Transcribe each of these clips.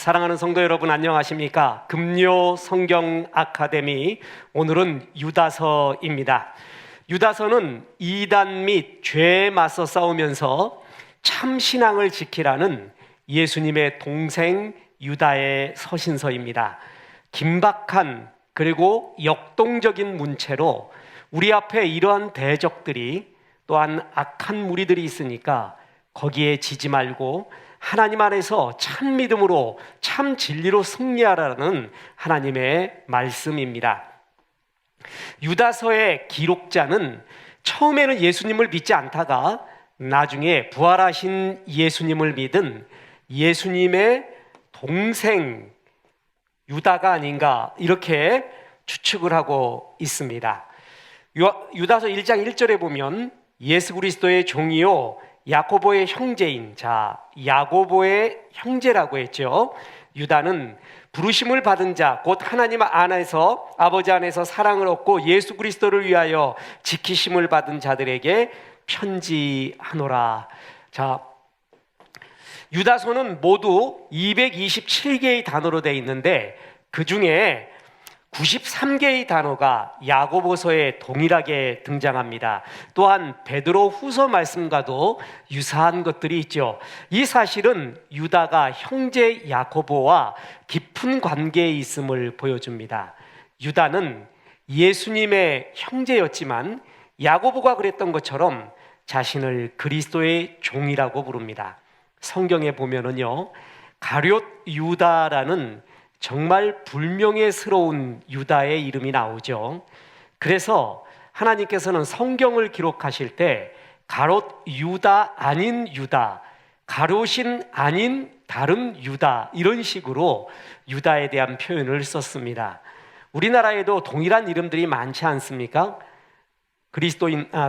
사랑하는 성도 여러분, 안녕하십니까? 금요 성경 아카데미, 오늘은 유다서입니다. 유다서는 이단 및 죄에 맞서 싸우면서 참 신앙을 지키라는 예수님의 동생 유다의 서신서입니다. 긴박한 그리고 역동적인 문체로 우리 앞에 이러한 대적들이, 또한 악한 무리들이 있으니까 거기에 지지 말고 하나님 안에서 참 믿음으로 참 진리로 승리하라는 하나님의 말씀입니다. 유다서의 기록자는 처음에는 예수님을 믿지 않다가 나중에 부활하신 예수님을 믿은 예수님의 동생 유다가 아닌가, 이렇게 추측을 하고 있습니다. 유다서 1장 1절에 보면 예수 그리스도의 종이요 야고보의 형제인, 야고보의 형제라고 했죠. 유다는 부르심을 받은 자, 곧 하나님 안에서, 아버지 안에서 사랑을 얻고 예수 그리스도를 위하여 지키심을 받은 자들에게 편지하노라. 유다서는 모두 227개의 단어로 되어 있는데 그 중에 93개의 단어가 야고보서에 동일하게 등장합니다. 또한 베드로 후서 말씀과도 유사한 것들이 있죠. 이 사실은 유다가 형제 야고보와 깊은 관계에 있음을 보여줍니다. 유다는 예수님의 형제였지만 야고보가 그랬던 것처럼 자신을 그리스도의 종이라고 부릅니다. 성경에 보면은요, 가룟 유다라는 정말 불명예스러운 유다의 이름이 나오죠. 그래서 하나님께서는 성경을 기록하실 때 가롯 유다 아닌 유다, 가롯인 아닌 다른 유다, 이런 식으로 유다에 대한 표현을 썼습니다. 우리나라에도 동일한 이름들이 많지 않습니까?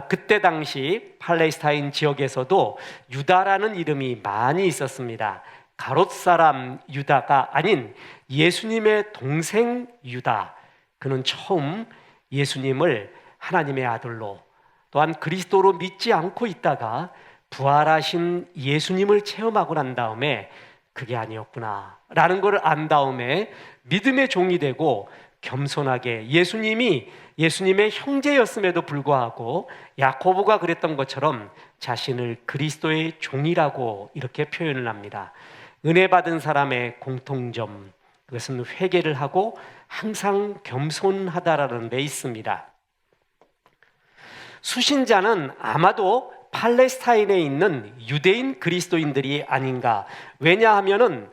그때 당시 팔레스타인 지역에서도 유다라는 이름이 많이 있었습니다. 가롯 사람 유다가 아닌 예수님의 동생 유다, 그는 처음 예수님을 하나님의 아들로, 또한 그리스도로 믿지 않고 있다가 부활하신 예수님을 체험하고 난 다음에 그게 아니었구나 라는 걸 안 다음에 믿음의 종이 되고 겸손하게, 예수님이 예수님의 형제였음에도 불구하고 야고보가 그랬던 것처럼 자신을 그리스도의 종이라고 이렇게 표현을 합니다. 은혜 받은 사람의 공통점, 그것은 회개를 하고 항상 겸손하다라는 데 있습니다. 수신자는 아마도 팔레스타인에 있는 유대인 그리스도인들이 아닌가. 왜냐하면은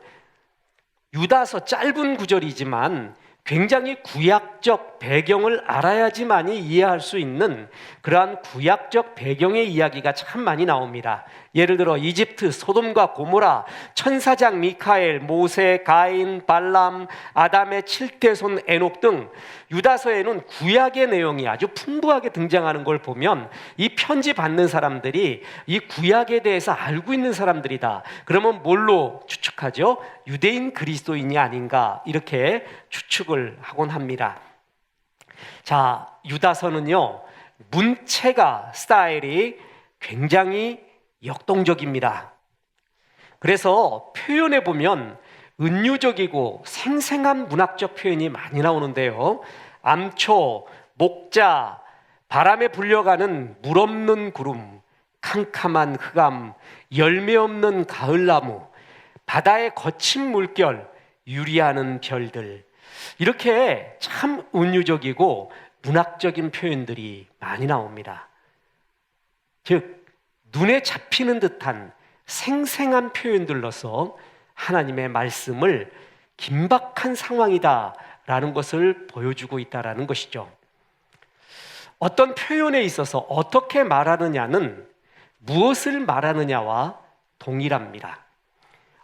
유다서 짧은 구절이지만 굉장히 구약적 배경을 알아야지만이 이해할 수 있는 그러한 구약적 배경의 이야기가 참 많이 나옵니다. 예를 들어 이집트, 소돔과 고모라, 천사장 미카엘, 모세, 가인, 발람, 아담의 7대손 에녹 등 유다서에는 구약의 내용이 아주 풍부하게 등장하는 걸 보면 이 편지 받는 사람들이 이 구약에 대해서 알고 있는 사람들이다. 그러면 뭘로 추측하죠? 유대인 그리스도인이 아닌가, 이렇게 추측을 하곤 합니다. 유다서는요, 문체가, 스타일이 굉장히 역동적입니다. 그래서 표현해 보면 은유적이고 생생한 문학적 표현이 많이 나오는데요, 암초, 목자, 바람에 불려가는 물 없는 구름, 캄캄한 흑암, 열매 없는 가을나무, 바다의 거친 물결, 유리하는 별들, 이렇게 참 은유적이고 문학적인 표현들이 많이 나옵니다. 즉 눈에 잡히는 듯한 생생한 표현들로서 하나님의 말씀을 긴박한 상황이다라는 것을 보여주고 있다라는 것이죠. 어떤 표현에 있어서 어떻게 말하느냐는 무엇을 말하느냐와 동일합니다.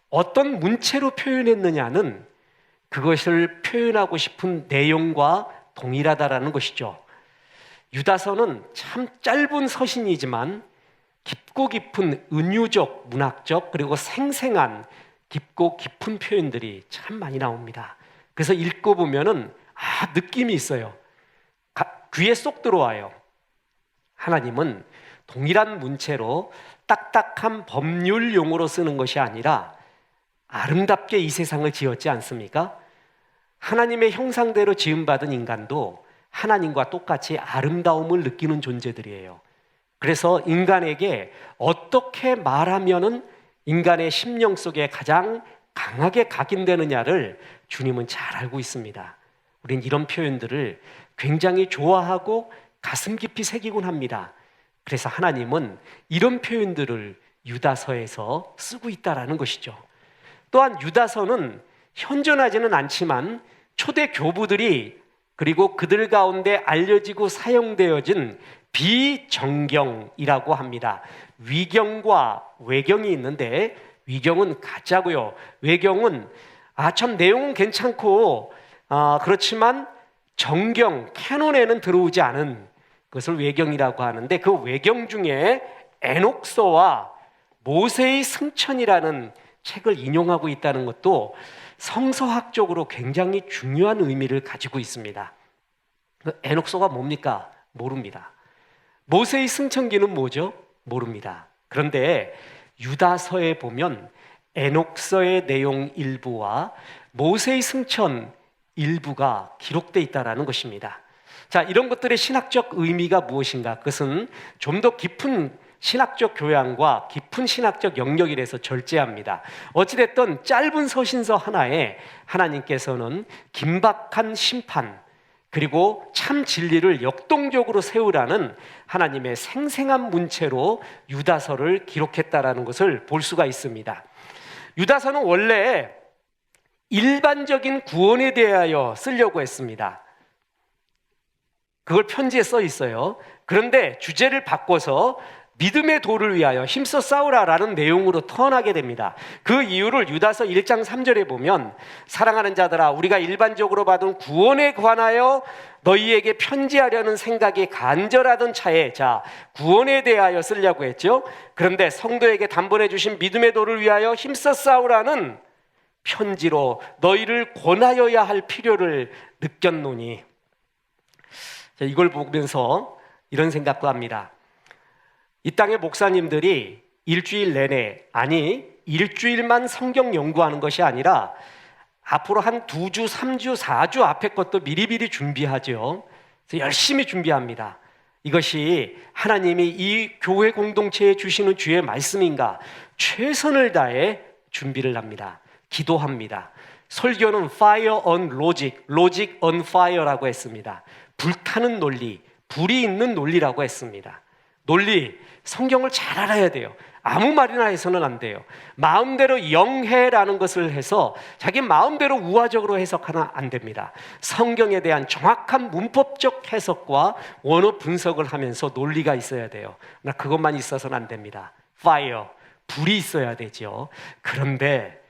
어떤 문체로 표현했느냐는 그것을 표현하고 싶은 내용과 동일하다라는 것이죠. 유다서는 참 짧은 서신이지만 깊고 깊은 은유적, 문학적, 그리고 생생한 깊고 깊은 표현들이 참 많이 나옵니다. 그래서 읽고 보면은 느낌이 있어요. 귀에 쏙 들어와요. 하나님은 동일한 문체로 딱딱한 법률 용어로 쓰는 것이 아니라 아름답게 이 세상을 지었지 않습니까? 하나님의 형상대로 지음받은 인간도 하나님과 똑같이 아름다움을 느끼는 존재들이에요. 그래서 인간에게 어떻게 말하면은 인간의 심령 속에 가장 강하게 각인되느냐를 주님은 잘 알고 있습니다. 우린 이런 표현들을 굉장히 좋아하고 가슴 깊이 새기곤 합니다. 그래서 하나님은 이런 표현들을 유다서에서 쓰고 있다라는 것이죠. 또한 유다서는 현존하지는 않지만 초대 교부들이 그리고 그들 가운데 알려지고 사용되어진 비정경이라고 합니다. 위경과 외경이 있는데 위경은 가짜고요. 외경은 참 내용은 괜찮고 그렇지만 정경, 캐논에는 들어오지 않은 그것을 외경이라고 하는데 그 외경 중에 에녹서와 모세의 승천이라는 책을 인용하고 있다는 것도 성서학적으로 굉장히 중요한 의미를 가지고 있습니다. 에녹서가 뭡니까? 모릅니다. 모세의 승천기는 뭐죠? 모릅니다. 그런데 유다서에 보면 에녹서의 내용 일부와 모세의 승천 일부가 기록되어 있다는 것입니다. 자, 이런 것들의 신학적 의미가 무엇인가? 그것은 좀 더 깊은 신학적 교양과 깊은 신학적 영역이라서 절제합니다. 어찌됐든 짧은 서신서 하나에 하나님께서는 긴박한 심판 그리고 참 진리를 역동적으로 세우라는 하나님의 생생한 문체로 유다서를 기록했다라는 것을 볼 수가 있습니다. 유다서는 원래 일반적인 구원에 대하여 쓰려고 했습니다. 그걸 편지에 써 있어요. 그런데 주제를 바꿔서 믿음의 도를 위하여 힘써 싸우라라는 내용으로 턴하게 됩니다. 그 이유를 유다서 1장 3절에 보면 사랑하는 자들아 우리가 일반적으로 받은 구원에 관하여 너희에게 편지하려는 생각이 간절하던 차에 자 구원에 대하여 쓰려고 했죠. 그런데 성도에게 단번에 주신 믿음의 도를 위하여 힘써 싸우라는 편지로 너희를 권하여야 할 필요를 느꼈노니 이걸 보면서 이런 생각도 합니다. 이 땅의 목사님들이 일주일 내내 아니 일주일만 성경 연구하는 것이 아니라 앞으로 한 2주, 3주, 4주 앞에 것도 미리미리 준비하죠. 그래서 열심히 준비합니다. 이것이 하나님이 이 교회 공동체에 주시는 주의 말씀인가 최선을 다해 준비를 합니다. 기도합니다. 설교는 fire on logic, logic on fire라고 했습니다. 불타는 논리, 불이 있는 논리라고 했습니다. 논리, 성경을 잘 알아야 돼요. 아무 말이나 해서는 안 돼요. 마음대로 영해라는 것을 해서 자기 마음대로 우화적으로 해석하면 안 됩니다. 성경에 대한 정확한 문법적 해석과 원어 분석을 하면서 논리가 있어야 돼요. 그러나 그것만 있어서는 안 됩니다. fire, 불이 있어야 되죠. 그런데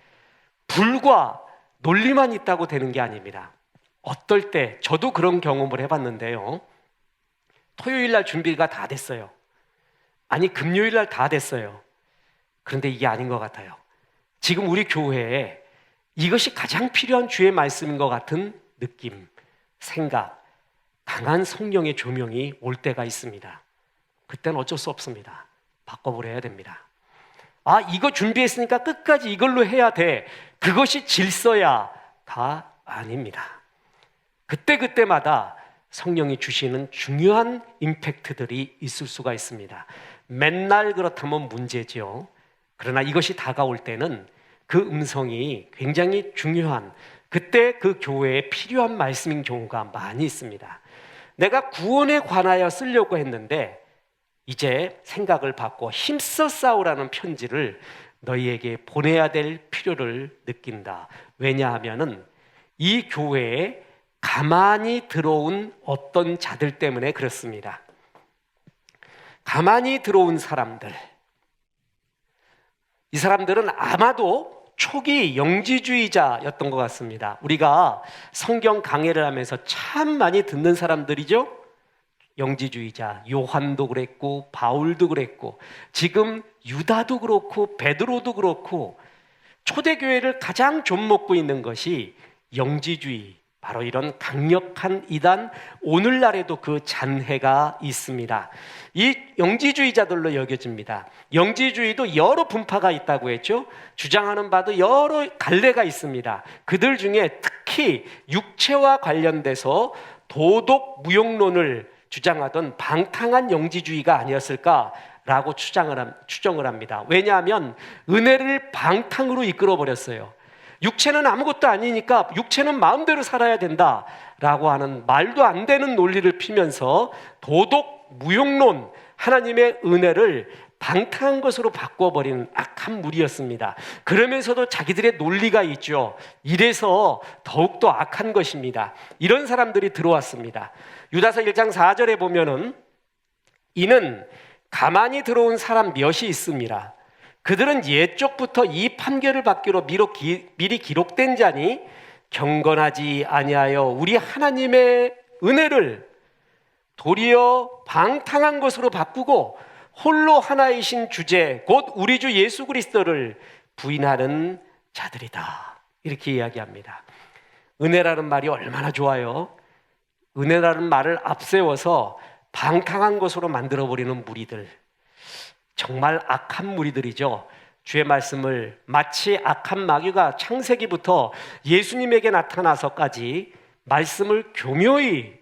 불과 논리만 있다고 되는 게 아닙니다. 어떨 때 저도 그런 경험을 해봤는데요. 토요일 날 준비가 다 됐어요. 아니 금요일 날 다 됐어요. 그런데 이게 아닌 것 같아요. 지금 우리 교회에 이것이 가장 필요한 주의 말씀인 것 같은 느낌, 생각, 강한 성령의 조명이 올 때가 있습니다. 그때는 어쩔 수 없습니다. 바꿔버려야 됩니다. 이거 준비했으니까 끝까지 이걸로 해야 돼. 그것이 질서야가 아닙니다. 그때마다 성령이 주시는 중요한 임팩트들이 있을 수가 있습니다. 맨날 그렇다면 문제죠. 그러나 이것이 다가올 때는 그 음성이 굉장히 중요한 그때 그 교회에 필요한 말씀인 경우가 많이 있습니다. 내가 구원에 관하여 쓰려고 했는데 이제 생각을 바꿔 힘써 싸우라는 편지를 너희에게 보내야 될 필요를 느낀다. 왜냐하면은 이 교회에 가만히 들어온 어떤 자들 때문에 그렇습니다. 가만히 들어온 사람들, 이 사람들은 아마도 초기 영지주의자였던 것 같습니다. 우리가 성경 강해를 하면서 참 많이 듣는 사람들이죠. 영지주의자, 요한도 그랬고 바울도 그랬고 지금 유다도 그렇고 베드로도 그렇고 초대교회를 가장 좀먹고 있는 것이 영지주의, 바로 이런 강력한 이단, 오늘날에도 그 잔해가 있습니다. 이 영지주의자들로 여겨집니다. 영지주의도 여러 분파가 있다고 했죠. 주장하는 바도 여러 갈래가 있습니다. 그들 중에 특히 육체와 관련돼서 도덕 무용론을 주장하던 방탕한 영지주의가 아니었을까라고 추정을 합니다. 왜냐하면 은혜를 방탕으로 이끌어 버렸어요. 육체는 아무것도 아니니까 육체는 마음대로 살아야 된다라고 하는 말도 안 되는 논리를 피면서 도덕 무용론, 하나님의 은혜를 방탕한 것으로 바꿔버리는 악한 무리였습니다. 그러면서도 자기들의 논리가 있죠. 이래서 더욱더 악한 것입니다. 이런 사람들이 들어왔습니다. 유다서 1장 4절에 보면은 이는 가만히 들어온 사람 몇이 있습니다. 그들은 옛적부터 이 판결을 받기로 미리 기록된 자니 경건하지 아니하여 우리 하나님의 은혜를 도리어 방탕한 것으로 바꾸고 홀로 하나이신 주제 곧 우리 주 예수 그리스도를 부인하는 자들이다. 이렇게 이야기합니다. 은혜라는 말이 얼마나 좋아요. 은혜라는 말을 앞세워서 방탕한 것으로 만들어버리는 무리들, 정말 악한 무리들이죠. 주의 말씀을 마치 악한 마귀가 창세기부터 예수님에게 나타나서까지 말씀을 교묘히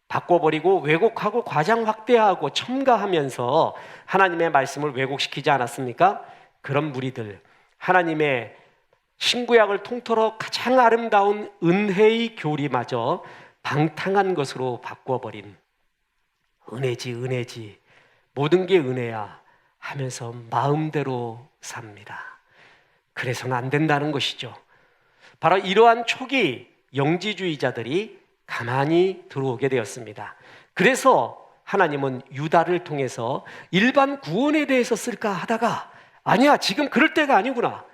바꿔버리고 왜곡하고 과장 확대하고 첨가하면서 하나님의 말씀을 왜곡시키지 않았습니까? 그런 무리들, 하나님의 신구약을 통틀어 가장 아름다운 은혜의 교리마저 방탕한 것으로 바꿔버린, 은혜지 모든 게 은혜야 하면서 마음대로 삽니다. 그래서는 안 된다는 것이죠. 바로 이러한 초기 영지주의자들이 가만히 들어오게 되었습니다. 그래서 하나님은 유다를 통해서 일반 구원에 대해서 쓸까 하다가 아니야, 지금 그럴 때가 아니구나.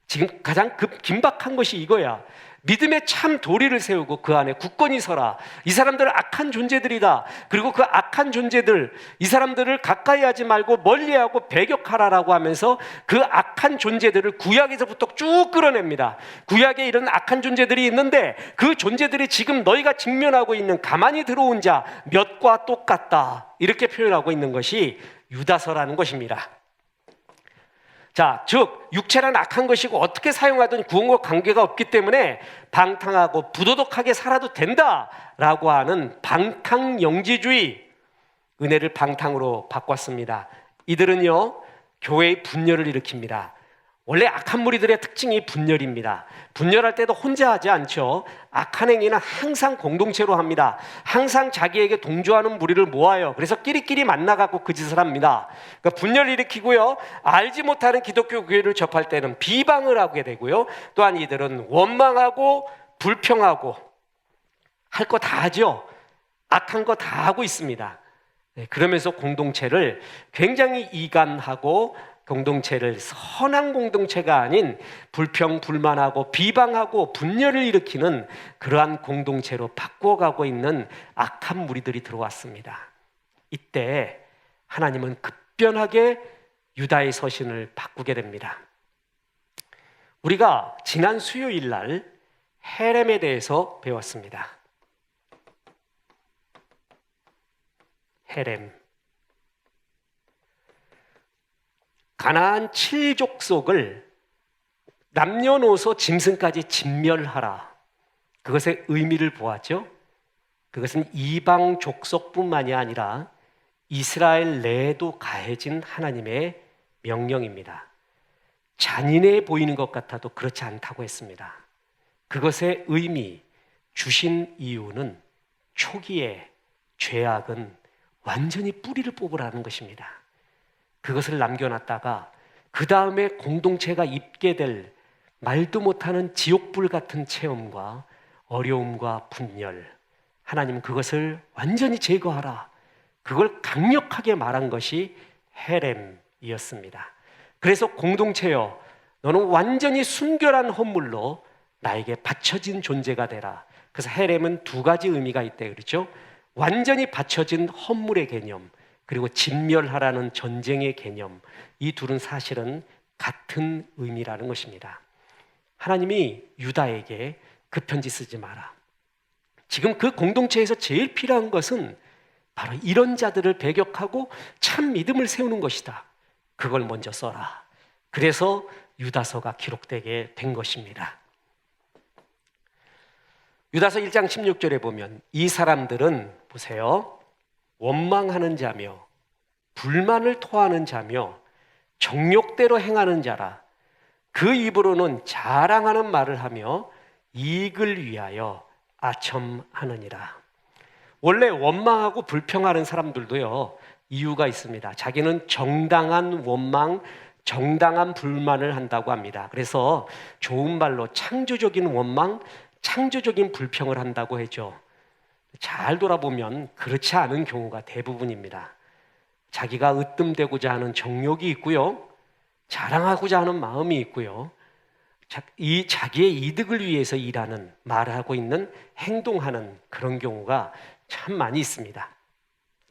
지금 가장 긴박한 것이 이거야. 믿음의 참 도리를 세우고 그 안에 굳건히 서라. 이 사람들은 악한 존재들이다. 그리고 그 악한 존재들, 이 사람들을 가까이 하지 말고 멀리하고 배격하라라고 하면서 그 악한 존재들을 구약에서부터 쭉 끌어냅니다. 구약에 이런 악한 존재들이 있는데 그 존재들이 지금 너희가 직면하고 있는 가만히 들어온 자 몇과 똑같다. 이렇게 표현하고 있는 것이 유다서라는 것입니다. 자, 즉 육체란 악한 것이고 어떻게 사용하든 구원과 관계가 없기 때문에 방탕하고 부도덕하게 살아도 된다라고 하는 방탕 영지주의, 은혜를 방탕으로 바꿨습니다. 이들은요, 교회의 분열을 일으킵니다. 원래 악한 무리들의 특징이 분열입니다. 분열할 때도 혼자 하지 않죠. 악한 행위는 항상 공동체로 합니다. 항상 자기에게 동조하는 무리를 모아요. 그래서 끼리끼리 만나갖고 그 짓을 합니다. 그러니까 분열을 일으키고요, 알지 못하는 기독교 교회를 접할 때는 비방을 하게 되고요, 또한 이들은 원망하고 불평하고 할 거 다 하죠. 악한 거 다 하고 있습니다. 그러면서 공동체를 굉장히 이간하고 공동체를 선한 공동체가 아닌 불평, 불만하고 비방하고 분열을 일으키는 그러한 공동체로 바꿔가고 있는 악한 무리들이 들어왔습니다. 이때 하나님은 급변하게 유다의 서신을 바꾸게 됩니다. 우리가 지난 수요일 날 헤렘에 대해서 배웠습니다. 헤렘, 가나안 7족속을 남녀노소 짐승까지 진멸하라. 그것의 의미를 보았죠. 그것은 이방 족속뿐만이 아니라 이스라엘 내에도 가해진 하나님의 명령입니다. 잔인해 보이는 것 같아도 그렇지 않다고 했습니다. 그것의 의미, 주신 이유는 초기에 죄악은 완전히 뿌리를 뽑으라는 것입니다. 그것을 남겨놨다가 그 다음에 공동체가 입게 될 말도 못하는 지옥불 같은 체험과 어려움과 분열, 하나님은 그것을 완전히 제거하라. 그걸 강력하게 말한 것이 헤렘이었습니다. 그래서 공동체여, 너는 완전히 순결한 헌물로 나에게 바쳐진 존재가 되라. 그래서 헤렘은 두 가지 의미가 있대, 그렇죠? 완전히 바쳐진 헌물의 개념, 그리고 진멸하라는 전쟁의 개념, 이 둘은 사실은 같은 의미라는 것입니다. 하나님이 유다에게 그 편지 쓰지 마라. 지금 그 공동체에서 제일 필요한 것은 바로 이런 자들을 배격하고 참 믿음을 세우는 것이다. 그걸 먼저 써라. 그래서 유다서가 기록되게 된 것입니다. 유다서 1장 16절에 보면 이 사람들은 보세요. 원망하는 자며 불만을 토하는 자며 정욕대로 행하는 자라. 그 입으로는 자랑하는 말을 하며 이익을 위하여 아첨하느니라. 원래 원망하고 불평하는 사람들도요, 이유가 있습니다. 자기는 정당한 원망, 정당한 불만을 한다고 합니다. 그래서 좋은 말로 창조적인 원망, 창조적인 불평을 한다고 하죠. 잘 돌아보면 그렇지 않은 경우가 대부분입니다. 자기가 으뜸되고자 하는 정욕이 있고요, 자랑하고자 하는 마음이 있고요, 이 자기의 이득을 위해서 일하는, 말하고 있는, 행동하는 그런 경우가 참 많이 있습니다.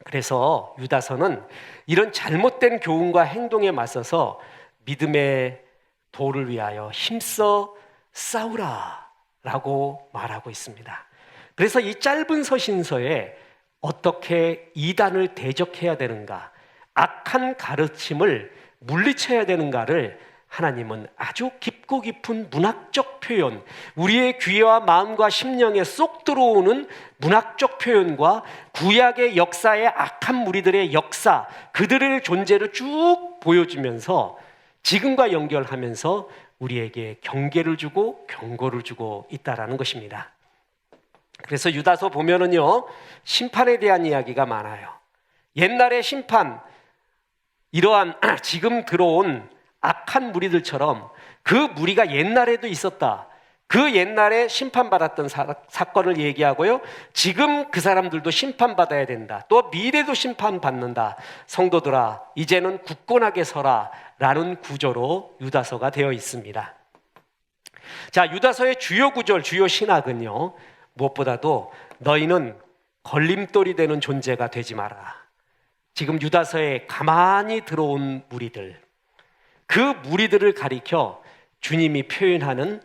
그래서 유다서는 이런 잘못된 교훈과 행동에 맞서서 믿음의 도를 위하여 힘써 싸우라 라고 말하고 있습니다. 그래서 이 짧은 서신서에 어떻게 이단을 대적해야 되는가, 악한 가르침을 물리쳐야 되는가를 하나님은 아주 깊고 깊은 문학적 표현, 우리의 귀와 마음과 심령에 쏙 들어오는 문학적 표현과 구약의 역사의 악한 무리들의 역사, 그들의 존재를 쭉 보여주면서 지금과 연결하면서 우리에게 경계를 주고 경고를 주고 있다라는 것입니다. 그래서 유다서 보면은요, 심판에 대한 이야기가 많아요. 옛날의 심판, 이러한 지금 들어온 악한 무리들처럼 그 무리가 옛날에도 있었다. 그 옛날에 심판받았던 사건을 얘기하고요, 지금 그 사람들도 심판받아야 된다. 또 미래도 심판받는다. 성도들아, 이제는 굳건하게 서라 라는 구조로 유다서가 되어 있습니다. 자, 유다서의 주요 구절, 주요 신학은요, 무엇보다도 너희는 걸림돌이 되는 존재가 되지 마라. 지금 유다서에 가만히 들어온 무리들, 그 무리들을 가리켜 주님이 표현하는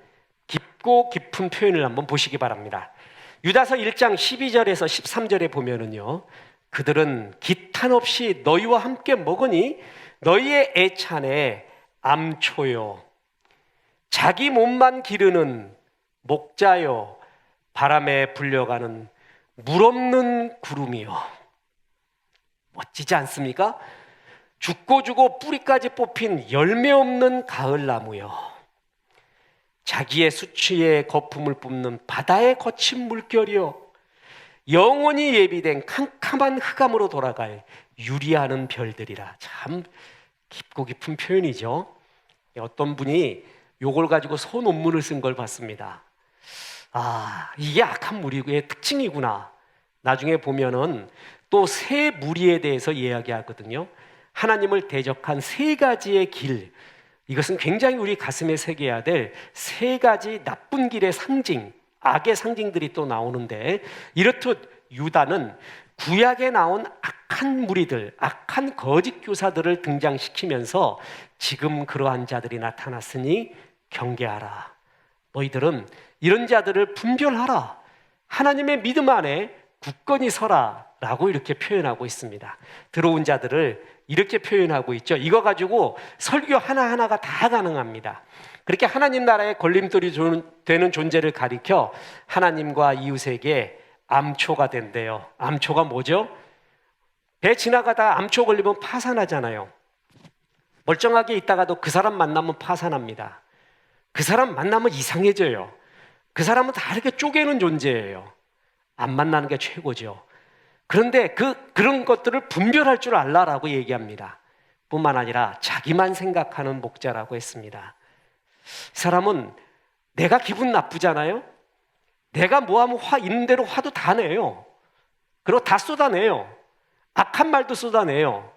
깊고 깊은 표현을 한번 보시기 바랍니다. 유다서 1장 12절에서 13절에 보면은요, 그들은 기탄 없이 너희와 함께 먹으니 너희의 애찬에 암초요, 자기 몸만 기르는 목자요, 바람에 불려가는 물 없는 구름이요. 멋지지 않습니까? 죽고 죽고 뿌리까지 뽑힌 열매 없는 가을나무요, 자기의 수치의 거품을 뿜는 바다의 거친 물결이요, 영원히 예비된 캄캄한 흑암으로 돌아갈 유리하는 별들이라. 참 깊고 깊은 표현이죠. 어떤 분이 요걸 가지고 소논문을 쓴 걸 봤습니다. 아, 이게 악한 무리의 특징이구나. 나중에 보면은 또 세 무리에 대해서 이야기하거든요. 하나님을 대적한 세 가지의 길, 이것은 굉장히 우리 가슴에 새겨야 될 세 가지 나쁜 길의 상징, 악의 상징들이 또 나오는데, 이렇듯 유다는 구약에 나온 악한 무리들, 악한 거짓 교사들을 등장시키면서 지금 그러한 자들이 나타났으니 경계하라. 너희들은 이런 자들을 분별하라. 하나님의 믿음 안에 굳건히 서라 라고 이렇게 표현하고 있습니다. 들어온 자들을 이렇게 표현하고 있죠. 이거 가지고 설교 하나하나가 다 가능합니다. 그렇게 하나님 나라의 걸림돌이 되는 존재를 가리켜 하나님과 이웃에게 암초가 된대요. 암초가 뭐죠? 배 지나가다 암초 걸리면 파산하잖아요. 멀쩡하게 있다가도 그 사람 만나면 파산합니다. 그 사람 만나면 이상해져요. 그 사람은 다 이렇게 쪼개는 존재예요. 안 만나는 게 최고죠. 그런데 그런 것들을 분별할 줄 알라라고 얘기합니다. 뿐만 아니라 자기만 생각하는 목자라고 했습니다. 이 사람은 내가 기분 나쁘잖아요. 내가 뭐하면 있는 대로 화도 다 내요. 그리고 다 쏟아내요. 악한 말도 쏟아내요.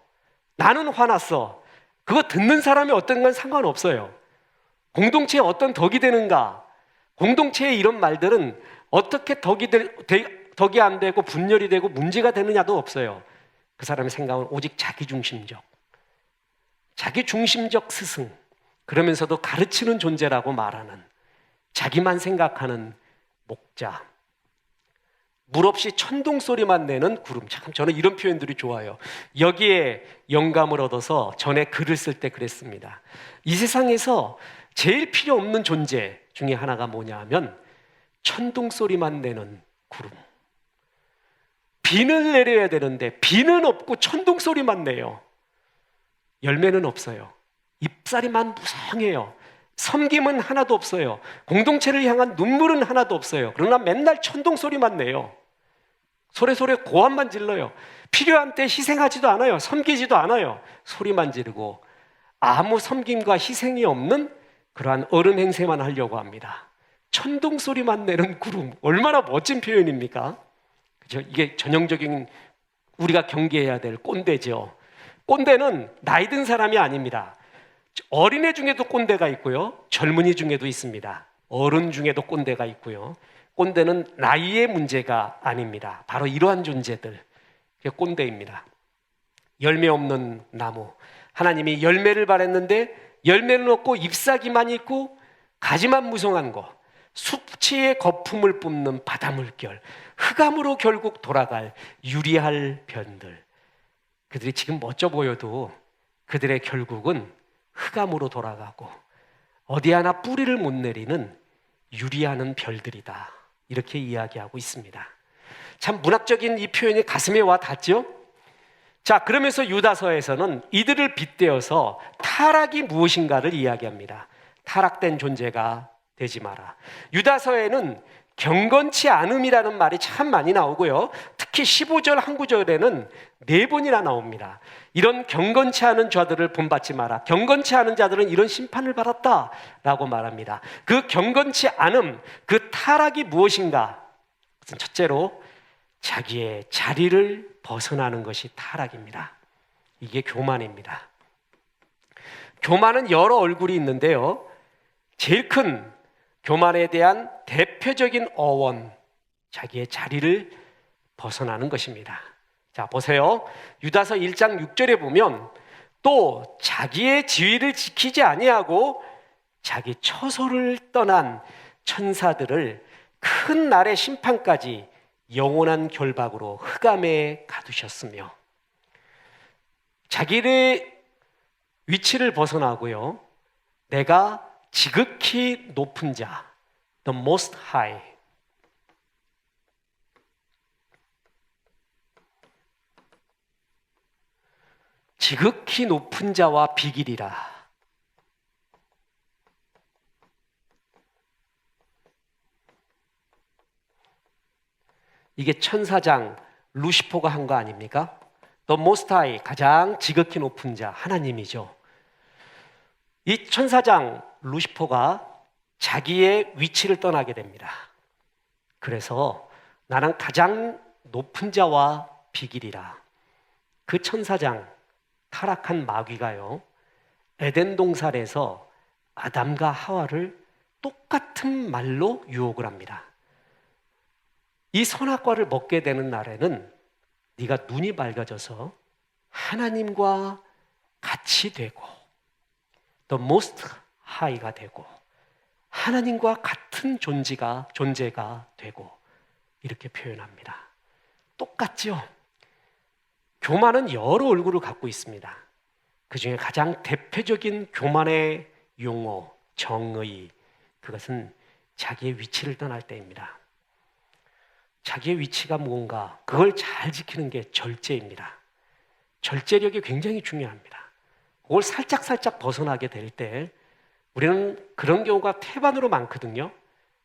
나는 화났어. 그거 듣는 사람이 어떤 건 상관없어요. 공동체에 어떤 덕이 되는가, 공동체의 이런 말들은 어떻게 덕이 안 되고 분열이 되고 문제가 되느냐도 없어요. 그 사람의 생각은 오직 자기중심적 스승, 그러면서도 가르치는 존재라고 말하는, 자기만 생각하는 목자. 물 없이 천둥 소리만 내는 구름. 참 저는 이런 표현들이 좋아요. 여기에 영감을 얻어서 전에 글을 쓸 때 그랬습니다. 이 세상에서 제일 필요 없는 존재 중에 하나가 뭐냐 하면 천둥 소리만 내는 구름. 비는 내려야 되는데 비는 없고 천둥 소리만 내요. 열매는 없어요. 잎사리만 무성해요. 섬김은 하나도 없어요. 공동체를 향한 눈물은 하나도 없어요. 그러나 맨날 천둥 소리만 내요. 소래소래 고함만 질러요. 필요한 때 희생하지도 않아요. 섬기지도 않아요. 소리만 지르고 아무 섬김과 희생이 없는 그러한 어른 행세만 하려고 합니다. 천둥 소리만 내는 구름. 얼마나 멋진 표현입니까? 그죠? 이게 전형적인 우리가 경계해야 될 꼰대죠. 꼰대는 나이 든 사람이 아닙니다. 어린애 중에도 꼰대가 있고요, 젊은이 중에도 있습니다. 어른 중에도 꼰대가 있고요. 꼰대는 나이의 문제가 아닙니다. 바로 이러한 존재들, 그게 꼰대입니다. 열매 없는 나무, 하나님이 열매를 바랬는데 열매는 없고 잎사귀만 있고 가지만 무성한 거, 숙취의 거품을 뿜는 바닷물결, 흑암으로 결국 돌아갈 유리할 변들. 그들이 지금 멋져 보여도 그들의 결국은 흑암으로 돌아가고 어디 하나 뿌리를 못 내리는 유리하는 별들이다, 이렇게 이야기하고 있습니다. 참 문학적인 이 표현이 가슴에 와 닿죠? 자, 그러면서 유다서에서는 이들을 빗대어서 타락이 무엇인가를 이야기합니다. 타락된 존재가 되지 마라. 유다서에는 경건치 않음이라는 말이 참 많이 나오고요, 특히 15절 한 구절에는 4번이나 나옵니다. 이런 경건치 않은 자들을 본받지 마라. 경건치 않은 자들은 이런 심판을 받았다라고 말합니다. 그 경건치 않음, 그 타락이 무엇인가? 첫째로 자기의 자리를 벗어나는 것이 타락입니다. 이게 교만입니다. 교만은 여러 얼굴이 있는데요, 제일 큰 교만에 대한 대표적인 어원, 자기의 자리를 벗어나는 것입니다. 자, 보세요. 유다서 1장 6절에 보면 또 자기의 지위를 지키지 아니하고 자기 처소를 떠난 천사들을 큰 날의 심판까지 영원한 결박으로 흑암에 가두셨으며, 자기의 위치를 벗어나고요, 내가 지극히 높은 자, the most high, 지극히 높은 자와 비길이라. 이게 천사장 루시퍼가 한 거 아닙니까? The most high, 가장 지극히 높은 자, 하나님이죠. 이 천사장 루시퍼가 자기의 위치를 떠나게 됩니다. 그래서 나는 가장 높은 자와 비길이라. 그 천사장, 타락한 마귀가요, 에덴 동산에서 아담과 하와를 똑같은 말로 유혹을 합니다. 이 선악과를 먹게 되는 날에는 네가 눈이 밝아져서 하나님과 같이 되고 the most high가 되고 하나님과 같은 존재가 되고, 이렇게 표현합니다. 똑같죠? 교만은 여러 얼굴을 갖고 있습니다. 그 중에 가장 대표적인 교만의 용어, 정의, 그것은 자기의 위치를 떠날 때입니다. 자기의 위치가 무언가, 그걸 잘 지키는 게 절제입니다. 절제력이 굉장히 중요합니다. 그걸 살짝 벗어나게 될 때 우리는 그런 경우가 태반으로 많거든요.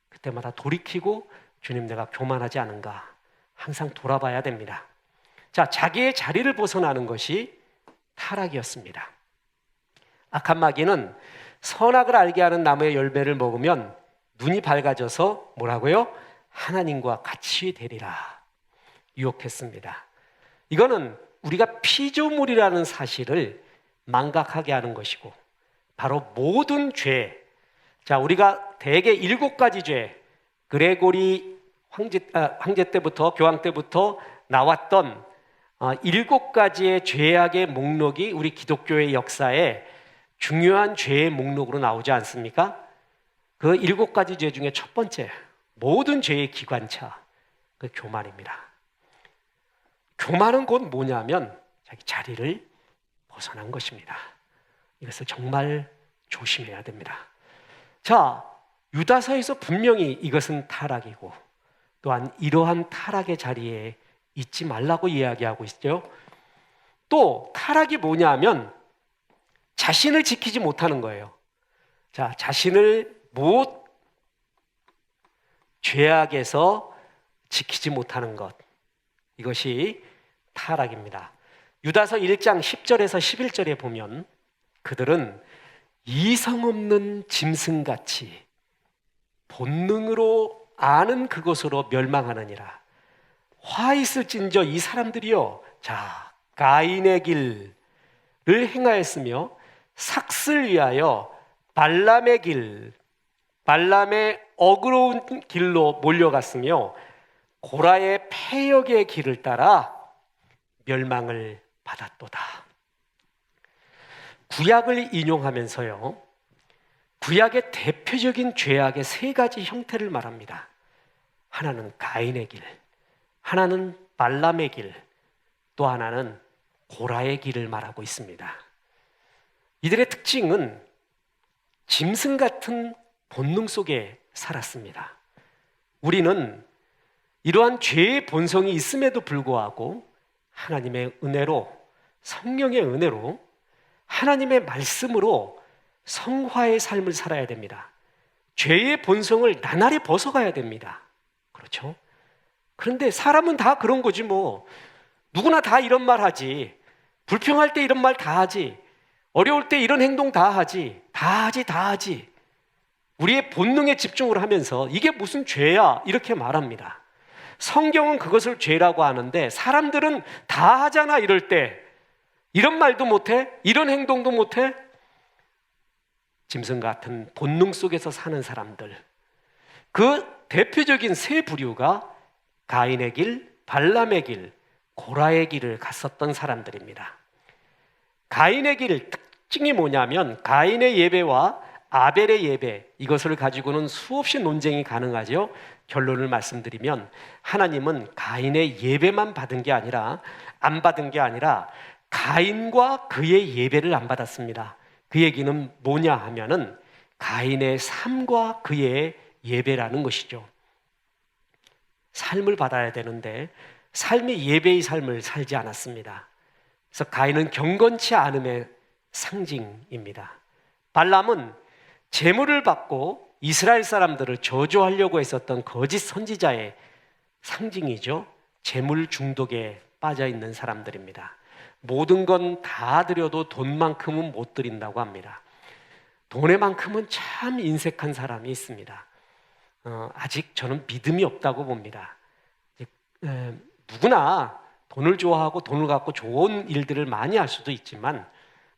그때마다 돌이키고 주님, 내가 교만하지 않은가 항상 돌아봐야 됩니다. 자, 자기의 자리를 벗어나는 것이 타락이었습니다. 악한 마귀는 선악을 알게 하는 나무의 열매를 먹으면 눈이 밝아져서 뭐라고요? 하나님과 같이 되리라 유혹했습니다. 이거는 우리가 피조물이라는 사실을 망각하게 하는 것이고, 바로 모든 죄, 자, 우리가 대개 7가지 죄, 그레고리 황제 때부터, 교황 때부터 나왔던 7가지의 죄악의 목록이 우리 기독교의 역사에 중요한 죄의 목록으로 나오지 않습니까? 그 7가지 죄 중에 첫 번째, 모든 죄의 기관차, 그 교만입니다. 교만은 곧 뭐냐면 자기 자리를 벗어난 것입니다. 이것을 정말 조심해야 됩니다. 자, 유다서에서 분명히 이것은 타락이고 또한 이러한 타락의 자리에 있지 말라고 이야기하고 있죠. 또 타락이 뭐냐면 자신을 지키지 못하는 거예요. 자, 자신을 죄악에서 지키지 못하는 것, 이것이 타락입니다. 유다서 1장 10절에서 11절에 보면 그들은 이성 없는 짐승같이 본능으로 아는 그것으로 멸망하느니라. 화 있을진저 이 사람들이요, 자, 가인의 길을 행하였으며 삭슬 위하여 발람의 어그러운 길로 몰려갔으며 고라의 패역의 길을 따라 멸망을 받았도다. 구약을 인용하면서요, 구약의 대표적인 죄악의 세 가지 형태를 말합니다. 하나는 가인의 길, 하나는 발람의 길, 또 하나는 고라의 길을 말하고 있습니다. 이들의 특징은 짐승 같은 본능 속에 살았습니다. 우리는 이러한 죄의 본성이 있음에도 불구하고 하나님의 은혜로, 성령의 은혜로, 하나님의 말씀으로 성화의 삶을 살아야 됩니다. 죄의 본성을 나날이 벗어가야 됩니다. 그렇죠? 그런데 사람은 다 그런 거지 뭐. 누구나 다 이런 말 하지. 불평할 때 이런 말 다 하지. 어려울 때 이런 행동 다 하지. 다 하지. 우리의 본능에 집중을 하면서 이게 무슨 죄야? 이렇게 말합니다. 성경은 그것을 죄라고 하는데 사람들은 다 하잖아. 이럴 때 이런 말도 못해? 이런 행동도 못해? 짐승 같은 본능 속에서 사는 사람들, 그 대표적인 세 부류가 가인의 길, 발람의 길, 고라의 길을 갔었던 사람들입니다. 가인의 길 특징이 뭐냐면 가인의 예배와 아벨의 예배, 이것을 가지고는 수없이 논쟁이 가능하죠. 결론을 말씀드리면 하나님은 가인의 예배만 받은 게 아니라, 안 받은 게 아니라 가인과 그의 예배를 안 받았습니다. 그 얘기는 뭐냐 하면은 가인의 삶과 그의 예배라는 것이죠. 삶을 받아야 되는데 삶이 예배의 삶을 살지 않았습니다. 그래서 가인은 경건치 않음의 상징입니다. 발람은 재물을 받고 이스라엘 사람들을 저주하려고 했었던 거짓 선지자의 상징이죠. 재물 중독에 빠져 있는 사람들입니다. 모든 건 다 드려도 돈만큼은 못 드린다고 합니다. 돈에만큼은 참 인색한 사람이 있습니다. 아직 저는 믿음이 없다고 봅니다. 누구나 돈을 좋아하고 돈을 갖고 좋은 일들을 많이 할 수도 있지만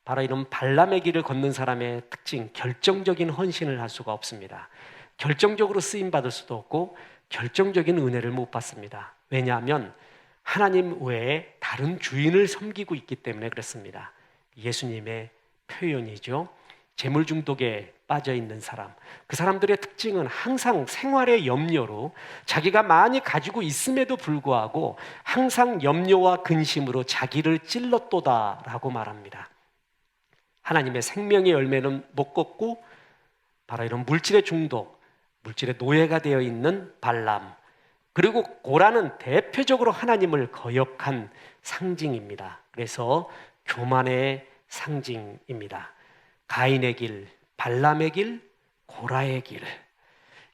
바로 이런 발람의 길을 걷는 사람의 특징, 결정적인 헌신을 할 수가 없습니다. 결정적으로 쓰임받을 수도 없고 결정적인 은혜를 못 받습니다. 왜냐하면 하나님 외에 다른 주인을 섬기고 있기 때문에 그렇습니다. 예수님의 표현이죠. 재물 중독에 빠져 있는 사람, 그 사람들의 특징은 항상 생활의 염려로 자기가 많이 가지고 있음에도 불구하고 항상 염려와 근심으로 자기를 찔렀도다라고 말합니다. 하나님의 생명의 열매는 못 걷고 바로 이런 물질의 중독, 물질의 노예가 되어 있는 발람, 그리고 고라는 대표적으로 하나님을 거역한 상징입니다. 그래서 교만의 상징입니다. 가인의 길, 발람의 길, 고라의 길,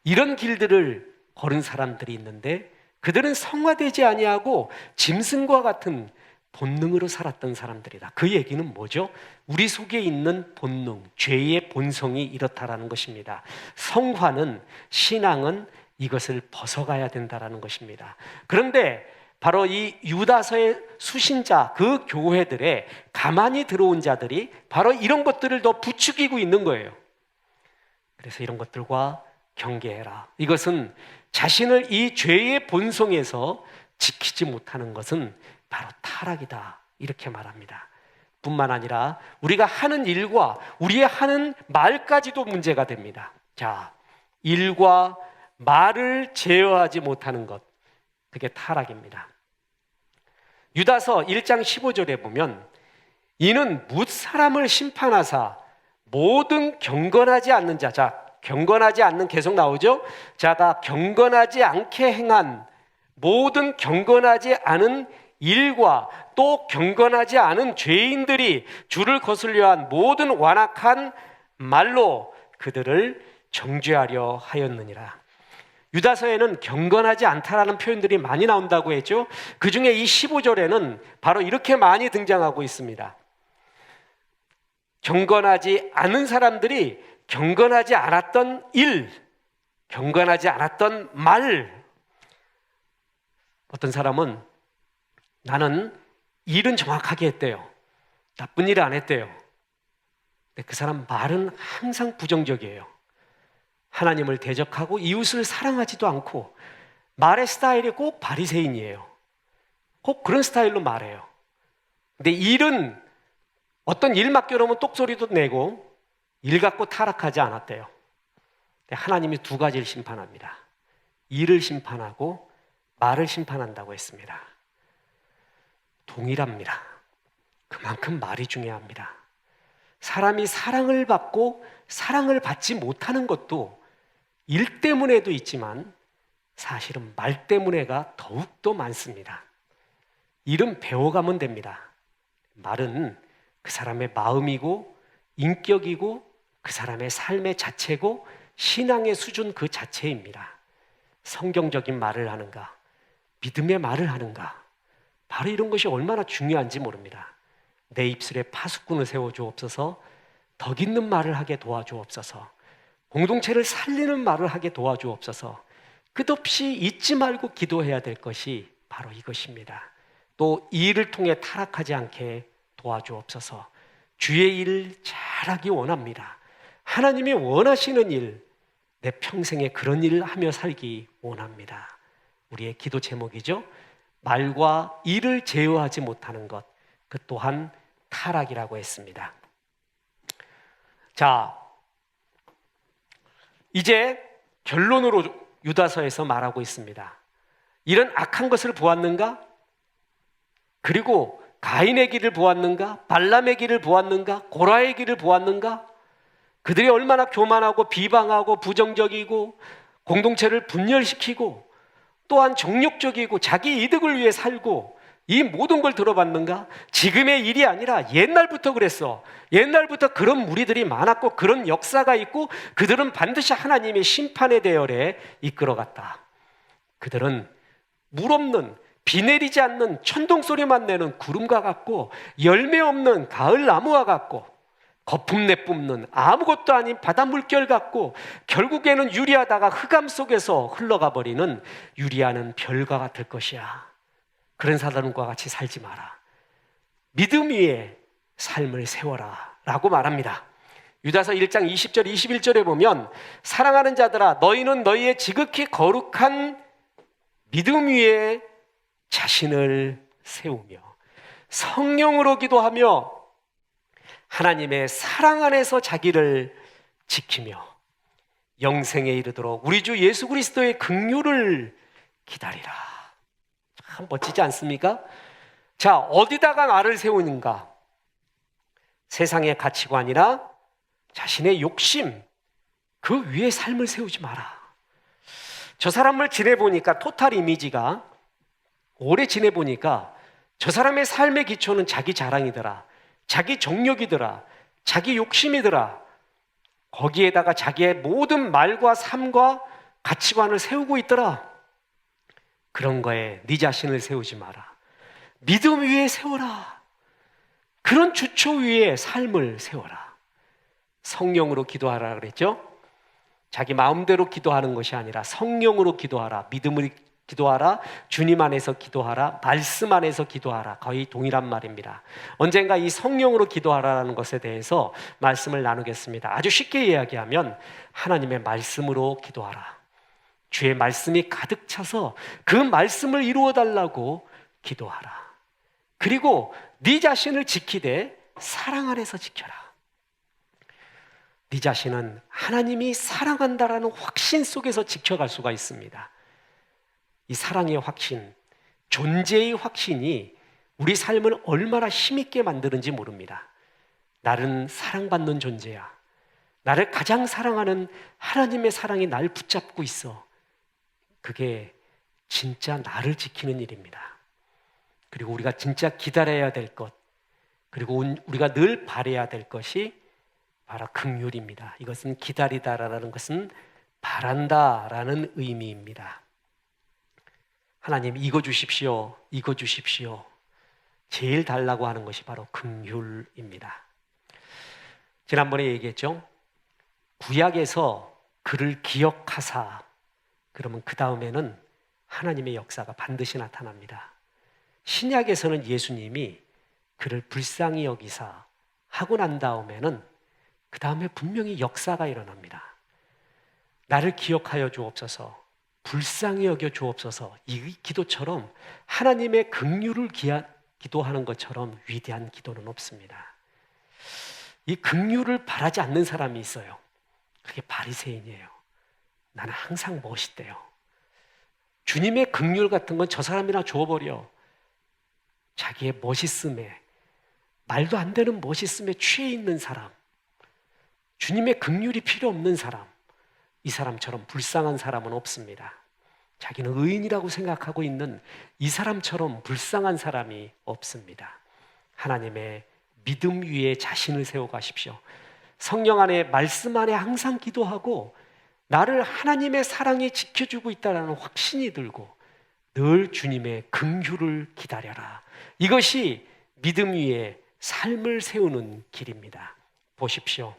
이런 길들을 걸은 사람들이 있는데 그들은 성화되지 아니하고 짐승과 같은 본능으로 살았던 사람들이다. 그 얘기는 뭐죠? 우리 속에 있는 본능, 죄의 본성이 이렇다라는 것입니다. 성화는, 신앙은 이것을 벗어가야 된다라는 것입니다. 그런데 바로 이 유다서의 수신자, 그 교회들에 가만히 들어온 자들이 바로 이런 것들을 더 부추기고 있는 거예요. 그래서 이런 것들과 경계해라. 이것은 자신을 이 죄의 본성에서 지키지 못하는 것은 바로 타락이다, 이렇게 말합니다. 뿐만 아니라 우리가 하는 일과 우리의 하는 말까지도 문제가 됩니다. 자, 일과 말을 제어하지 못하는 것, 그게 타락입니다. 유다서 1장 15절에 보면 이는 뭇 사람을 심판하사 모든 경건하지 않는 자, 자, 경건하지 않는 계속 나오죠? 자가 경건하지 않게 행한 모든 경건하지 않은 일과 또 경건하지 않은 죄인들이 주를 거슬려 한 모든 완악한 말로 그들을 정죄하려 하였느니라. 유다서에는 경건하지 않다라는 표현들이 많이 나온다고 했죠. 그 중에 이 15절에는 바로 이렇게 많이 등장하고 있습니다. 경건하지 않은 사람들이 경건하지 않았던 일, 경건하지 않았던 말. 어떤 사람은 나는 일은 정확하게 했대요. 나쁜 일을 안 했대요. 근데 그 사람 말은 항상 부정적이에요. 하나님을 대적하고 이웃을 사랑하지도 않고 말의 스타일이 꼭 바리새인이에요. 꼭 그런 스타일로 말해요. 근데 일은 어떤 일 맡겨놓으면 똑소리도 내고 일 갖고 타락하지 않았대요. 근데 하나님이 두 가지를 심판합니다. 일을 심판하고 말을 심판한다고 했습니다. 동일합니다. 그만큼 말이 중요합니다. 사람이 사랑을 받고 사랑을 받지 못하는 것도 일 때문에도 있지만 사실은 말 때문에가 더욱더 많습니다. 일은 배워가면 됩니다. 말은 그 사람의 마음이고 인격이고 그 사람의 삶의 자체고 신앙의 수준 그 자체입니다. 성경적인 말을 하는가, 믿음의 말을 하는가, 바로 이런 것이 얼마나 중요한지 모릅니다. 내 입술에 파수꾼을 세워주옵소서, 덕 있는 말을 하게 도와주옵소서, 공동체를 살리는 말을 하게 도와주옵소서. 끝없이 잊지 말고 기도해야 될 것이 바로 이것입니다. 또 이 일을 통해 타락하지 않게 도와주옵소서. 주의 일을 잘하기 원합니다. 하나님이 원하시는 일, 내 평생에 그런 일을 하며 살기 원합니다. 우리의 기도 제목이죠. 말과 일을 제어하지 못하는 것, 그 또한 타락이라고 했습니다. 자, 이제 결론으로 유다서에서 말하고 있습니다. 이런 악한 것을 보았는가? 그리고 가인의 길을 보았는가? 발람의 길을 보았는가? 고라의 길을 보았는가? 그들이 얼마나 교만하고 비방하고 부정적이고 공동체를 분열시키고 또한 정욕적이고 자기 이득을 위해 살고 이 모든 걸 들어봤는가? 지금의 일이 아니라 옛날부터 그랬어. 옛날부터 그런 무리들이 많았고 그런 역사가 있고 그들은 반드시 하나님의 심판의 대열에 이끌어갔다. 그들은 물 없는, 비 내리지 않는 천둥소리만 내는 구름과 같고 열매 없는 가을 나무와 같고 거품 내뿜는 아무것도 아닌 바다 물결 같고 결국에는 유리하다가 흑암 속에서 흘러가 버리는 유리하는 별과 같을 것이야. 그런 사람과 같이 살지 마라. 믿음 위에 삶을 세워라 라고 말합니다. 유다서 1장 20절 21절에 보면 사랑하는 자들아 너희는 너희의 지극히 거룩한 믿음 위에 자신을 세우며 성령으로 기도하며 하나님의 사랑 안에서 자기를 지키며 영생에 이르도록 우리 주 예수 그리스도의 긍휼을 기다리라. 참 멋지지 않습니까? 자, 어디다가 나를 세우는가? 세상의 가치관이나 자신의 욕심, 그 위에 삶을 세우지 마라. 저 사람을 지내보니까 토탈 이미지가 오래 지내보니까 저 사람의 삶의 기초는 자기 자랑이더라, 자기 정욕이더라, 자기 욕심이더라. 거기에다가 자기의 모든 말과 삶과 가치관을 세우고 있더라. 그런 거에 네 자신을 세우지 마라. 믿음 위에 세워라. 그런 주초 위에 삶을 세워라. 성령으로 기도하라 그랬죠? 자기 마음대로 기도하는 것이 아니라 성령으로 기도하라. 믿음으로 기도하라. 주님 안에서 기도하라. 말씀 안에서 기도하라. 거의 동일한 말입니다. 언젠가 이 성령으로 기도하라는 것에 대해서 말씀을 나누겠습니다. 아주 쉽게 이야기하면 하나님의 말씀으로 기도하라. 주의 말씀이 가득 차서 그 말씀을 이루어 달라고 기도하라. 그리고 네 자신을 지키되 사랑 안에서 지켜라. 네 자신은 하나님이 사랑한다라는 확신 속에서 지켜갈 수가 있습니다. 이 사랑의 확신, 존재의 확신이 우리 삶을 얼마나 힘있게 만드는지 모릅니다. 나는 사랑받는 존재야. 나를 가장 사랑하는 하나님의 사랑이 날 붙잡고 있어. 그게 진짜 나를 지키는 일입니다. 그리고 우리가 진짜 기다려야 될 것, 그리고 우리가 늘 바라야 될 것이 바로 긍휼입니다. 이것은 기다리다라는 것은 바란다라는 의미입니다. 하나님, 이거 주십시오. 이거 주십시오. 제일 달라고 하는 것이 바로 긍휼입니다. 지난번에 얘기했죠. 구약에서 그를 기억하사, 그러면 그 다음에는 하나님의 역사가 반드시 나타납니다. 신약에서는 예수님이 그를 불쌍히 여기사 하고 난 다음에는 그 다음에 분명히 역사가 일어납니다. 나를 기억하여 주옵소서, 불쌍히 여겨 주옵소서. 이 기도처럼 하나님의 긍휼을 기도하는 것처럼 위대한 기도는 없습니다. 이 긍휼을 바라지 않는 사람이 있어요. 그게 바리새인이에요. 나는 항상 멋있대요. 주님의 긍휼 같은 건 저 사람이나 줘버려. 자기의 멋있음에, 말도 안 되는 멋있음에 취해 있는 사람, 주님의 긍휼이 필요 없는 사람, 이 사람처럼 불쌍한 사람은 없습니다. 자기는 의인이라고 생각하고 있는 이 사람처럼 불쌍한 사람이 없습니다. 하나님의 믿음 위에 자신을 세워가십시오. 성령 안에, 말씀 안에 항상 기도하고 나를 하나님의 사랑이 지켜주고 있다는 확신이 들고 늘 주님의 긍휼을 기다려라. 이것이 믿음 위에 삶을 세우는 길입니다. 보십시오.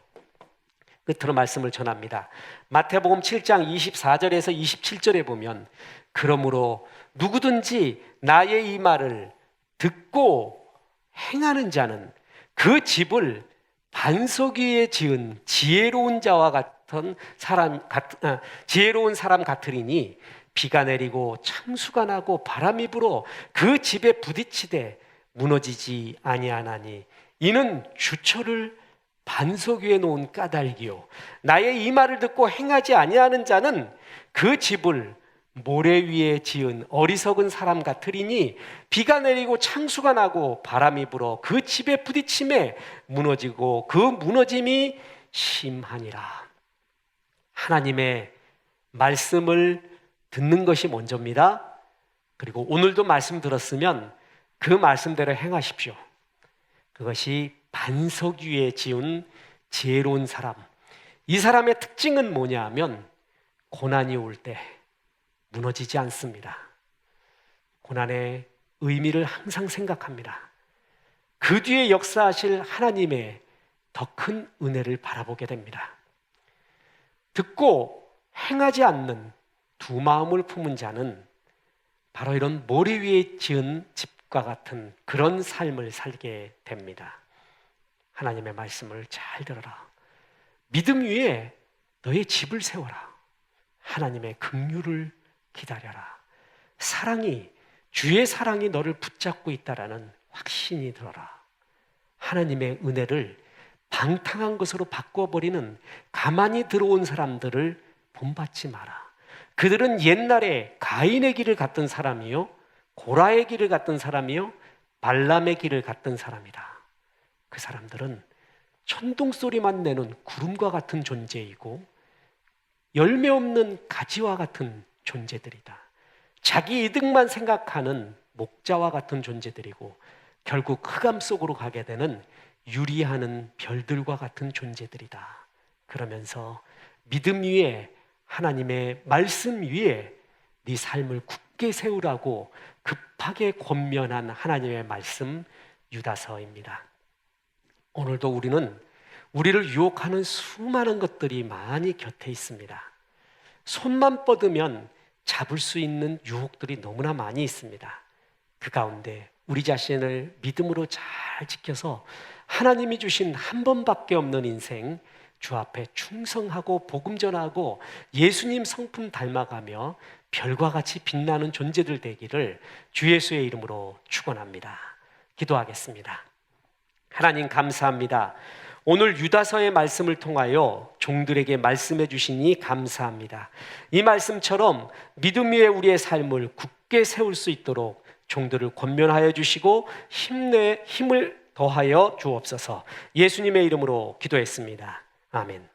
끝으로 말씀을 전합니다. 마태복음 7장 24절에서 27절에 보면, 그러므로 누구든지 나의 이 말을 듣고 행하는 자는 그 집을 반석 위에 지은 지혜로운 사람 같으리니 비가 내리고 창수가 나고 바람이 불어 그 집에 부딪히되 무너지지 아니하나니 이는 주철을 반석 위에 놓은 까닭이요 나의 이 말을 듣고 행하지 아니하는 자는 그 집을 모래 위에 지은 어리석은 사람 같으리니 비가 내리고 창수가 나고 바람이 불어 그 집에 부딪힘에 무너지고 그 무너짐이 심하니라. 하나님의 말씀을 듣는 것이 먼저입니다. 그리고 오늘도 말씀 들었으면 그 말씀대로 행하십시오. 그것이 반석 위에 지은 지혜로운 사람. 이 사람의 특징은 뭐냐 하면 고난이 올 때 무너지지 않습니다. 고난의 의미를 항상 생각합니다. 그 뒤에 역사하실 하나님의 더 큰 은혜를 바라보게 됩니다. 듣고 행하지 않는 두 마음을 품은 자는 바로 이런 모래 위에 지은 집과 같은 그런 삶을 살게 됩니다. 하나님의 말씀을 잘 들어라. 믿음 위에 너의 집을 세워라. 하나님의 긍휼을 기다려라. 주의 사랑이 너를 붙잡고 있다라는 확신이 들어라. 하나님의 은혜를 방탕한 것으로 바꿔버리는 가만히 들어온 사람들을 본받지 마라. 그들은 옛날에 가인의 길을 갔던 사람이요, 고라의 길을 갔던 사람이요, 발람의 길을 갔던 사람이다. 그 사람들은 천둥소리만 내는 구름과 같은 존재이고 열매 없는 가지와 같은 존재들이다. 자기 이득만 생각하는 목자와 같은 존재들이고 결국 흑암 속으로 가게 되는 유리하는 별들과 같은 존재들이다. 그러면서 믿음 위에, 하나님의 말씀 위에 네 삶을 굳게 세우라고 급하게 권면한 하나님의 말씀 유다서입니다. 오늘도 우리는 우리를 유혹하는 수많은 것들이 많이 곁에 있습니다. 손만 뻗으면 잡을 수 있는 유혹들이 너무나 많이 있습니다. 그 가운데 우리 자신을 믿음으로 잘 지켜서 하나님이 주신 한 번밖에 없는 인생, 주 앞에 충성하고 복음 전하고 예수님 성품 닮아가며 별과 같이 빛나는 존재들 되기를 주 예수의 이름으로 축원합니다. 기도하겠습니다. 하나님 감사합니다. 오늘 유다서의 말씀을 통하여 종들에게 말씀해 주시니 감사합니다. 이 말씀처럼 믿음 위에 우리의 삶을 굳게 세울 수 있도록 종들을 권면하여 주시고 힘을 더하여 주옵소서. 예수님의 이름으로 기도했습니다. 아멘.